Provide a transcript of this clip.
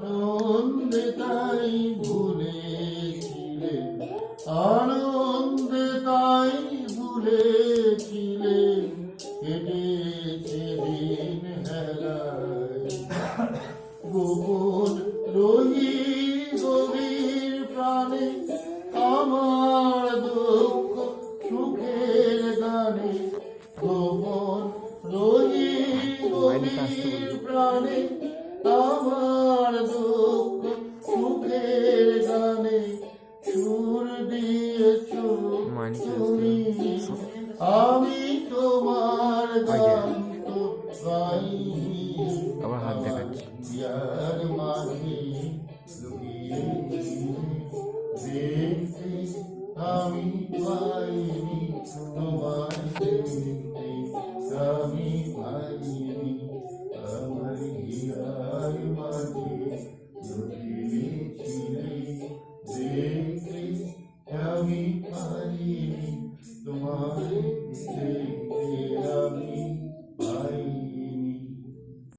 আনন্দে তাই ভুলেছিলে, আনন্দে তাই ভুলেছিলে, কেটেছে দিন হেলায়। গোপন রহি গভীর প্রাণে আমার দুঃখ সুখের গানে, গোপন রহি গভীর প্রাণে আমার দুঃখ সুখের গানে, সুর দিয়েছ তুমি, আমি তোমার গান তো গাইনি। আবার হাত দেখাচ্ছি। ইয়ার মাঝে লুকিয়ে দেখতে আমি পাইনি, তোমার দেখতে আমি পাইনি, আমার ইয়ার মাঝে